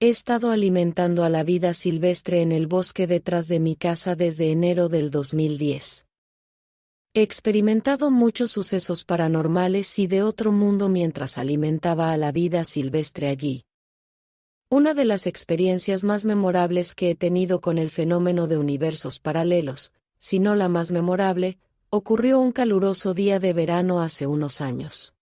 He estado alimentando a la vida silvestre en el bosque detrás de mi casa desde enero del 2010. He experimentado muchos sucesos paranormales y de otro mundo mientras alimentaba a la vida silvestre allí. Una de las experiencias más memorables que he tenido con el fenómeno de universos paralelos, si no la más memorable, ocurrió un caluroso día de verano hace unos años.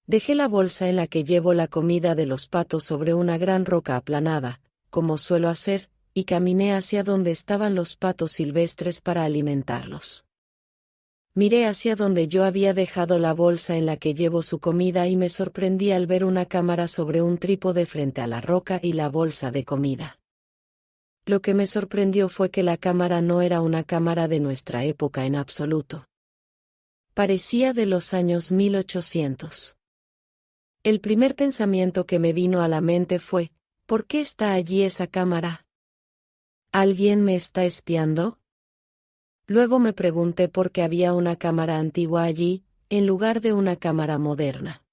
Dejé la bolsa en la que llevo la comida de los patos sobre una gran roca aplanada, como suelo hacer, y caminé hacia donde estaban los patos silvestres para alimentarlos. Miré hacia donde yo había dejado la bolsa en la que llevo su comida y me sorprendí al ver una cámara sobre un trípode frente a la roca y la bolsa de comida. Lo que me sorprendió fue que la cámara no era una cámara de nuestra época en absoluto. Parecía de los años 1800. El primer pensamiento que me vino a la mente fue, ¿por qué está allí esa cámara? ¿Alguien me está espiando? Luego me pregunté por qué había una cámara antigua allí, en lugar de una cámara moderna.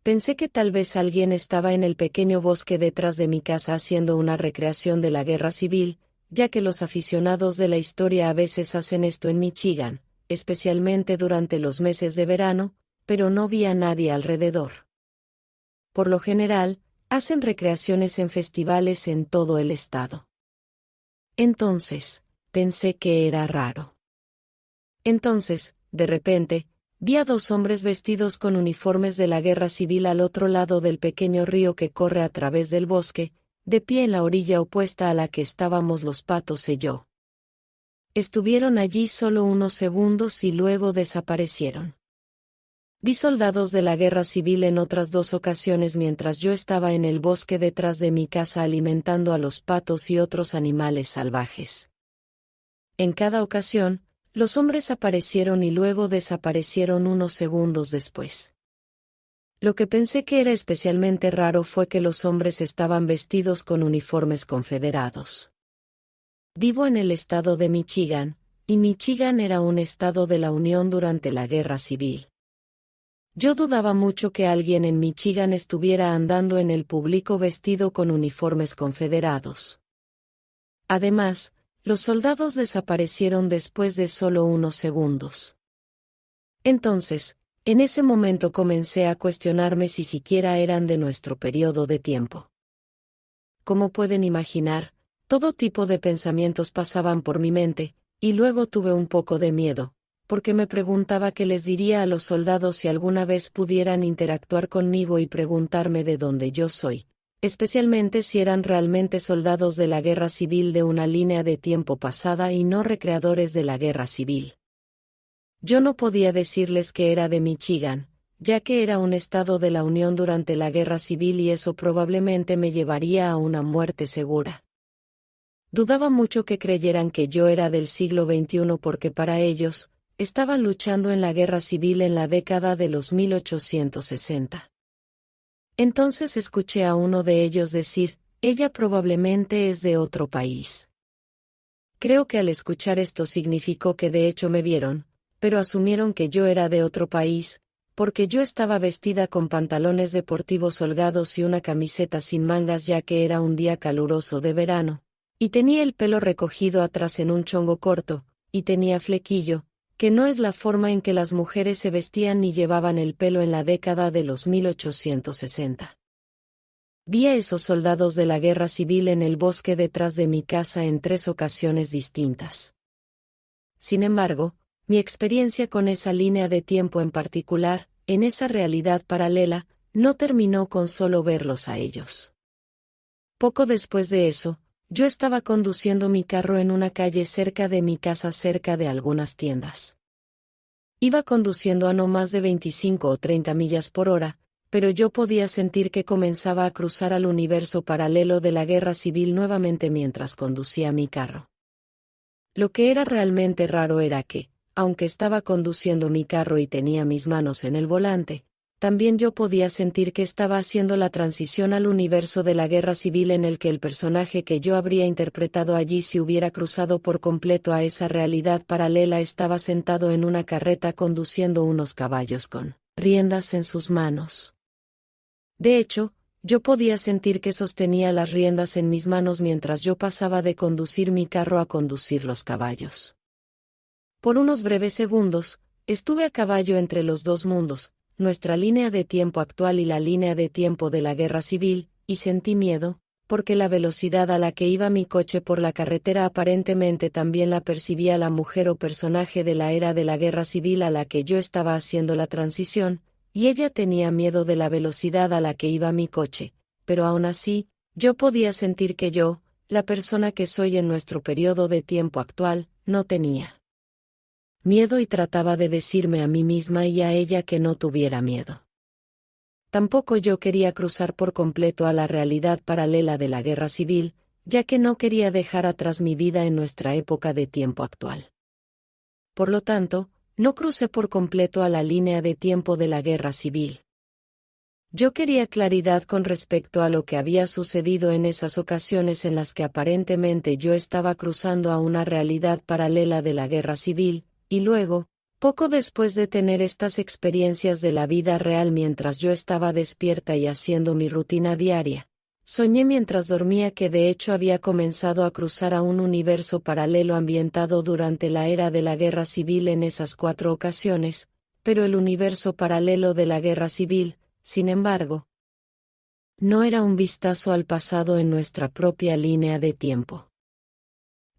Pensé que tal vez alguien estaba en el pequeño bosque detrás de mi casa haciendo una recreación de la guerra civil, ya que los aficionados de la historia a veces hacen esto en Michigan, especialmente durante los meses de verano, pero no vi a nadie alrededor. Por lo general, hacen recreaciones en festivales en todo el estado. Entonces, pensé que era raro. Entonces, de repente, vi a dos hombres vestidos con uniformes de la guerra civil al otro lado del pequeño río que corre a través del bosque, de pie en la orilla opuesta a la que estábamos los patos y yo. Estuvieron allí solo unos segundos y luego desaparecieron. Vi soldados de la guerra civil en otras dos ocasiones mientras yo estaba en el bosque detrás de mi casa alimentando a los patos y otros animales salvajes. En cada ocasión, los hombres aparecieron y luego desaparecieron unos segundos después. Lo que pensé que era especialmente raro fue que los hombres estaban vestidos con uniformes confederados. Vivo en el estado de Michigan, y Michigan era un estado de la Unión durante la Guerra Civil. Yo dudaba mucho que alguien en Michigan estuviera andando en el público vestido con uniformes confederados. Además, los soldados desaparecieron después de solo unos segundos. Entonces, en ese momento comencé a cuestionarme si siquiera eran de nuestro periodo de tiempo. Como pueden imaginar, todo tipo de pensamientos pasaban por mi mente, y luego tuve un poco de miedo, porque me preguntaba qué les diría a los soldados si alguna vez pudieran interactuar conmigo y preguntarme de dónde yo soy, especialmente si eran realmente soldados de la guerra civil de una línea de tiempo pasada y no recreadores de la guerra civil. Yo no podía decirles que era de Michigan, ya que era un estado de la Unión durante la guerra civil y eso probablemente me llevaría a una muerte segura. Dudaba mucho que creyeran que yo era del siglo XXI porque para ellos, estaban luchando en la guerra civil en la década de los 1860. Entonces escuché a uno de ellos decir, ella probablemente es de otro país. Creo que al escuchar esto significó que de hecho me vieron, pero asumieron que yo era de otro país, porque yo estaba vestida con pantalones deportivos holgados y una camiseta sin mangas ya que era un día caluroso de verano, y tenía el pelo recogido atrás en un chongo corto, y tenía flequillo, que no es la forma en que las mujeres se vestían ni llevaban el pelo en la década de los 1860. Vi a esos soldados de la guerra civil en el bosque detrás de mi casa en 3 ocasiones distintas. Sin embargo, mi experiencia con esa línea de tiempo en particular, en esa realidad paralela, no terminó con solo verlos a ellos. Poco después de eso, yo estaba conduciendo mi carro en una calle cerca de mi casa cerca de algunas tiendas. Iba conduciendo a no más de 25 o 30 millas por hora, pero yo podía sentir que comenzaba a cruzar al universo paralelo de la guerra civil nuevamente mientras conducía mi carro. Lo que era realmente raro era que, aunque estaba conduciendo mi carro y tenía mis manos en el volante, también yo podía sentir que estaba haciendo la transición al universo de la guerra civil en el que el personaje que yo habría interpretado allí si hubiera cruzado por completo a esa realidad paralela estaba sentado en una carreta conduciendo unos caballos con riendas en sus manos. De hecho, yo podía sentir que sostenía las riendas en mis manos mientras yo pasaba de conducir mi carro a conducir los caballos. Por unos breves segundos, estuve a caballo entre los dos mundos, nuestra línea de tiempo actual y la línea de tiempo de la guerra civil, y sentí miedo, porque la velocidad a la que iba mi coche por la carretera aparentemente también la percibía la mujer o personaje de la era de la guerra civil a la que yo estaba haciendo la transición, y ella tenía miedo de la velocidad a la que iba mi coche, pero aún así, yo podía sentir que yo, la persona que soy en nuestro periodo de tiempo actual, no tenía miedo y trataba de decirme a mí misma y a ella que no tuviera miedo. Tampoco yo quería cruzar por completo a la realidad paralela de la guerra civil, ya que no quería dejar atrás mi vida en nuestra época de tiempo actual. Por lo tanto, no crucé por completo a la línea de tiempo de la guerra civil. Yo quería claridad con respecto a lo que había sucedido en esas ocasiones en las que aparentemente yo estaba cruzando a una realidad paralela de la guerra civil, y luego, poco después de tener estas experiencias de la vida real mientras yo estaba despierta y haciendo mi rutina diaria, soñé mientras dormía que de hecho había comenzado a cruzar a un universo paralelo ambientado durante la era de la guerra civil en esas 4 ocasiones, pero el universo paralelo de la guerra civil, sin embargo, no era un vistazo al pasado en nuestra propia línea de tiempo.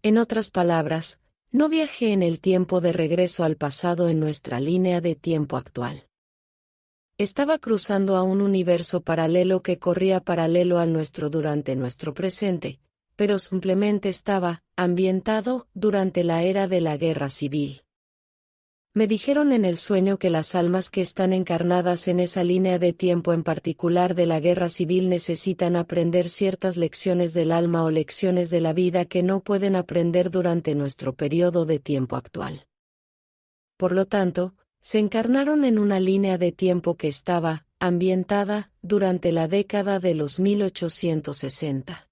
En otras palabras, no viajé en el tiempo de regreso al pasado en nuestra línea de tiempo actual. Estaba cruzando a un universo paralelo que corría paralelo al nuestro durante nuestro presente, pero simplemente estaba ambientado durante la era de la guerra civil. Me dijeron en el sueño que las almas que están encarnadas en esa línea de tiempo en particular de la guerra civil necesitan aprender ciertas lecciones del alma o lecciones de la vida que no pueden aprender durante nuestro periodo de tiempo actual. Por lo tanto, se encarnaron en una línea de tiempo que estaba ambientada durante la década de los 1860.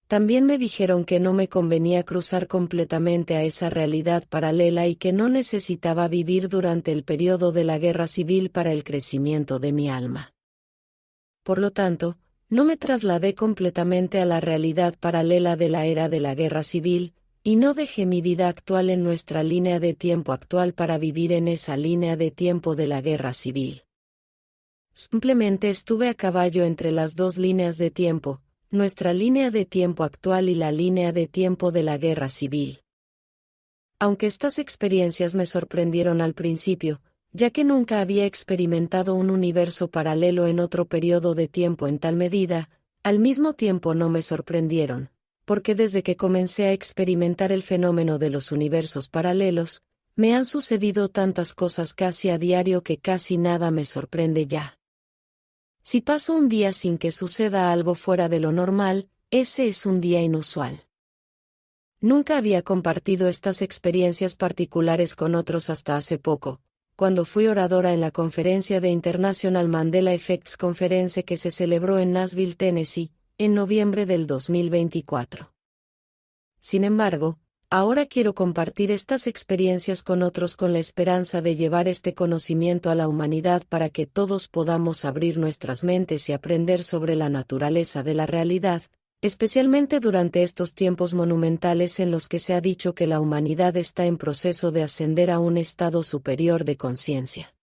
También me dijeron que no me convenía cruzar completamente a esa realidad paralela y que no necesitaba vivir durante el periodo de la guerra civil para el crecimiento de mi alma. Por lo tanto, no me trasladé completamente a la realidad paralela de la era de la guerra civil, y no dejé mi vida actual en nuestra línea de tiempo actual para vivir en esa línea de tiempo de la guerra civil. Simplemente estuve a caballo entre las dos líneas de tiempo, nuestra línea de tiempo actual y la línea de tiempo de la guerra civil. Aunque estas experiencias me sorprendieron al principio, ya que nunca había experimentado un universo paralelo en otro periodo de tiempo en tal medida, al mismo tiempo no me sorprendieron, porque desde que comencé a experimentar el fenómeno de los universos paralelos, me han sucedido tantas cosas casi a diario que casi nada me sorprende ya. Si paso un día sin que suceda algo fuera de lo normal, ese es un día inusual. Nunca había compartido estas experiencias particulares con otros hasta hace poco, cuando fui oradora en la conferencia de International Mandela Effects Conference que se celebró en Nashville, Tennessee, en noviembre del 2024. Sin embargo, ahora quiero compartir estas experiencias con otros con la esperanza de llevar este conocimiento a la humanidad para que todos podamos abrir nuestras mentes y aprender sobre la naturaleza de la realidad, especialmente durante estos tiempos monumentales en los que se ha dicho que la humanidad está en proceso de ascender a un estado superior de conciencia.